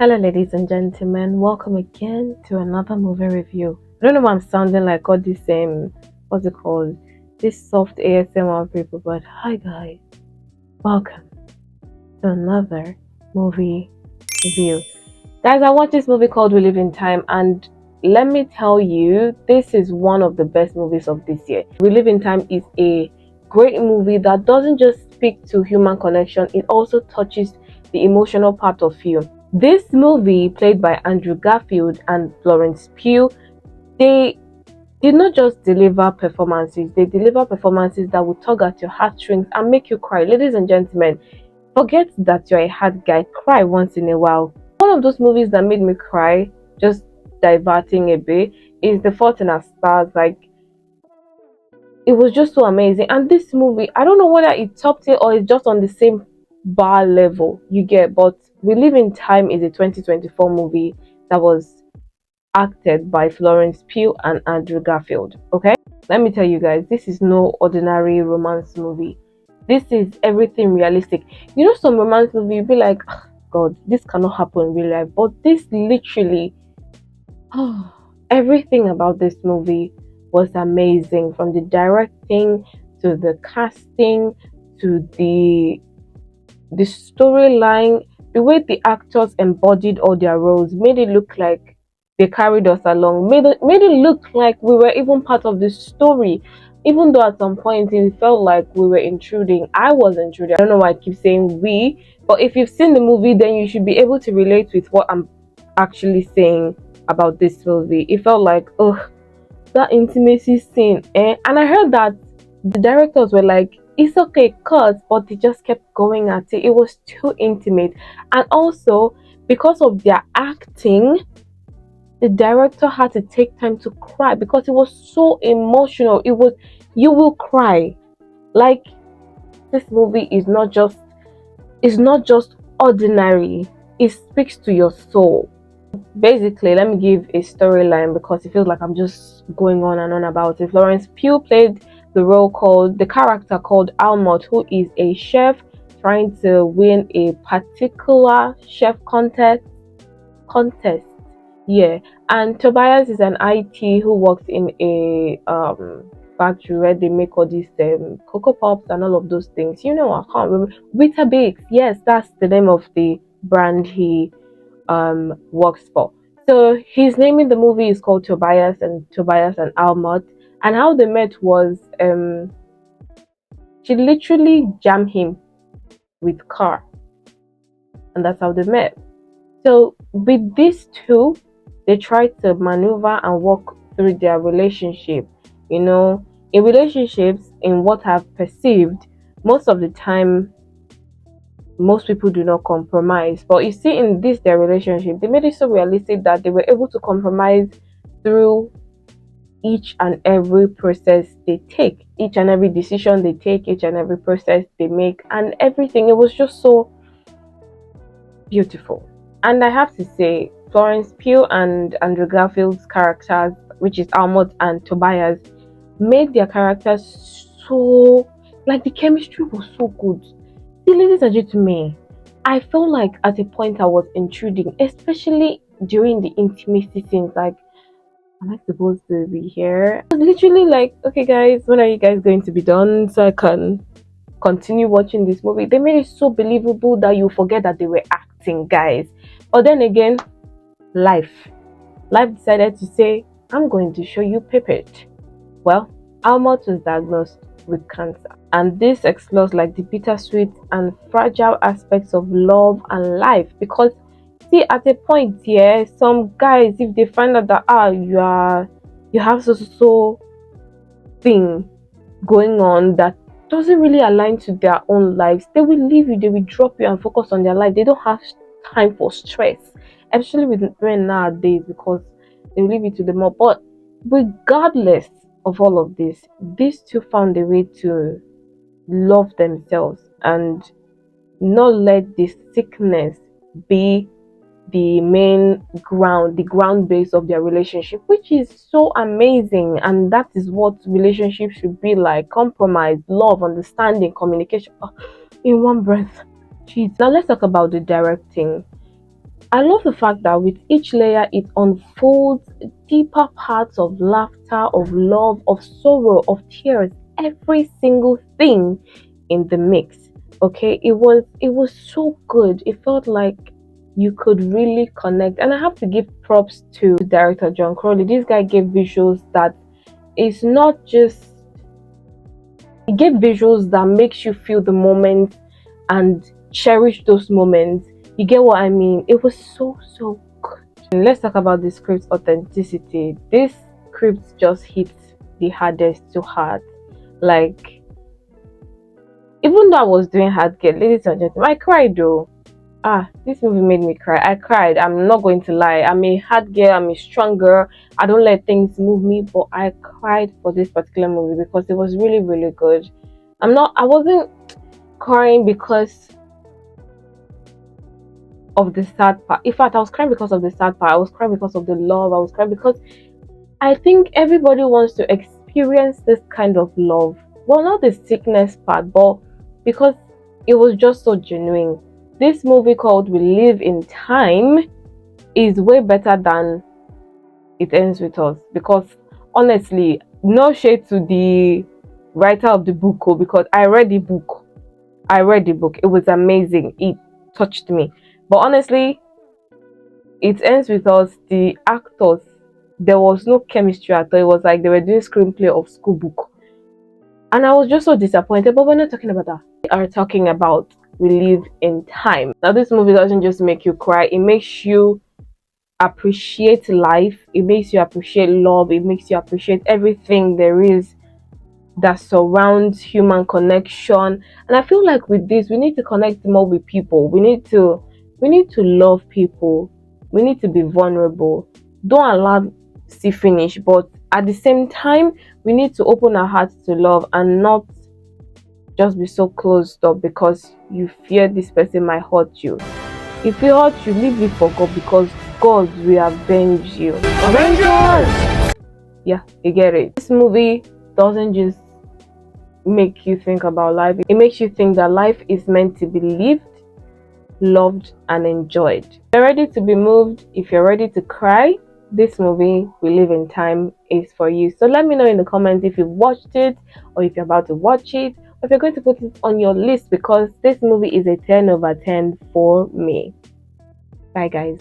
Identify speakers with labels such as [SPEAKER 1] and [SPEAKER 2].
[SPEAKER 1] Hello, ladies and gentlemen. Welcome again to another movie review. I don't know why I'm sounding like all this what's it called? This soft ASMR people, but hi guys. Welcome to another movie review. Guys, I watched this movie called We Live in Time, and let me tell you, this is one of the best movies of this year. We Live in Time is a great movie that doesn't just speak to human connection, it also touches the emotional part of you. This movie, played by Andrew Garfield and Florence Pugh, they did not just deliver performances, they deliver performances that will tug at your heartstrings and make you cry. Ladies and gentlemen, forget that you're a hard guy, cry once in a while. One of those movies that made me cry, just diverting a bit, is The Fault in Our Stars. Like, it was just so amazing. And this movie, I don't know whether it topped it or it's just on the same bar level you get, but We Live in Time is a 2024 movie that was acted by Florence Pugh and Andrew Garfield. Okay, let me tell you guys, this is no ordinary romance movie. This is everything realistic. You know, some romance movie you be like, "Ah, God, this cannot happen in real life," but this literally, everything about this movie was amazing, from the directing to the casting to the storyline. The way the actors embodied all their roles made it look like they carried us along, made it look like we were even part of the story, even though at some point it felt like we were intruding. I was intruding. I don't know why I keep saying we, but if you've seen the movie, then you should be able to relate with what I'm actually saying about this movie. It felt like, oh, that intimacy scene, and I heard that the directors were like, it's okay, cut, but they just kept going at it. It was too intimate, and also because of their acting, the director had to take time to cry because it was so emotional. It was, you will cry. Like, this movie is not just ordinary. It speaks to your soul. Basically, let me give a storyline because it feels like I'm just going on and on about it. Florence Pugh played the character called Almond, who is a chef trying to win a particular chef contest. Yeah, and Tobias is an IT who works in a factory where they make all these cocoa pops and all of those things. You know, I can't remember. Weetabix. Yes, that's the name of the brand he works for. So his name in the movie is called Tobias and Almut. And how they met was she literally jammed him with car, and that's how they met. So with these two, they tried to maneuver and walk through their relationship. You know, in relationships, in what I've perceived, most of the time most people do not compromise. But you see, in this their relationship, they made it so realistic that they were able to compromise through each and every process they take, each and every decision they take, each and every process they make, and everything. It was just so beautiful. And I have to say, Florence Pugh and Andrew Garfield's characters, which is Almond and Tobias, made their characters so, like, the chemistry was so good. See, ladies and gentlemen, I felt like at a point I was intruding, especially during the intimacy scenes. Like, am I supposed to be here? I was literally like, okay, guys, when are you guys going to be done so I can continue watching this movie? They made it so believable that you forget that they were acting, guys. But then again, life. Life decided to say, I'm going to show you Pipit. Well, Almut was diagnosed with cancer, and this explores like the bittersweet and fragile aspects of love and life. Because see, at a point here, some guys, if they find out that you have so thing going on that doesn't really align to their own lives, they will leave you, they will drop you and focus on their life. They don't have time for stress, especially with men nowadays, because they will leave you to the mob. But regardless of all of this, these two found a way to love themselves and not let this sickness be the ground base of their relationship, which is so amazing. And that is what relationships should be like: compromise, love, understanding, communication, in one breath. Jeez. Now let's talk about the directing. I love the fact that with each layer it unfolds deeper parts of laughter, of love, of sorrow, of tears, every single thing in the mix. Okay, it was so good. It felt like you could really connect. And I have to give props to director John Crowley. This guy gave visuals that is not just he gave visuals that makes you feel the moment and cherish those moments. You get what I mean? It was so good. And let's talk about the script's authenticity. This script just hits the hardest to heart. Like, even though I was doing hard get, ladies and gentlemen, I cried though. This movie made me cry. I cried. I'm not going to lie. I'm a hard girl. I'm a strong girl. I don't let things move me, but I cried for this particular movie because it was really good. I wasn't crying because of the sad part. In fact, I was crying because of the sad part. I was crying because of the love. I was crying because I think everybody wants to experience this kind of love. Well, not the sickness part, but because it was just so genuine. This movie called We Live in Time is way better than It Ends With Us, because honestly, no shade to the writer of the book, because I read the book. It was amazing. It touched me. But honestly, It Ends With Us, the actors, there was no chemistry at all. It was like they were doing screenplay of school book. And I was just so disappointed. But we're not talking about that. We are talking about We Live in Time. Now, this movie doesn't just make you cry, it makes you appreciate life, it makes you appreciate love, it makes you appreciate everything there is that surrounds human connection. And I feel like with this we need to connect more with people. We need to love people. We need to be vulnerable. Don't allow see finish, but at the same time we need to open our hearts to love and not just be so closed up because you fear this person might hurt you. If you hurt you, leave it for God, because God will avenge you. Avengers! Yeah, you get it. This movie doesn't just make you think about life, it makes you think that life is meant to be lived, loved, and enjoyed. If you're ready to be moved, if you're ready to cry, this movie, We Live in Time, is for you. So let me know in the comments if you've watched it, or if you're about to watch it, or if you're going to put it on your list, because this movie is a 10 over 10 for me. Bye guys.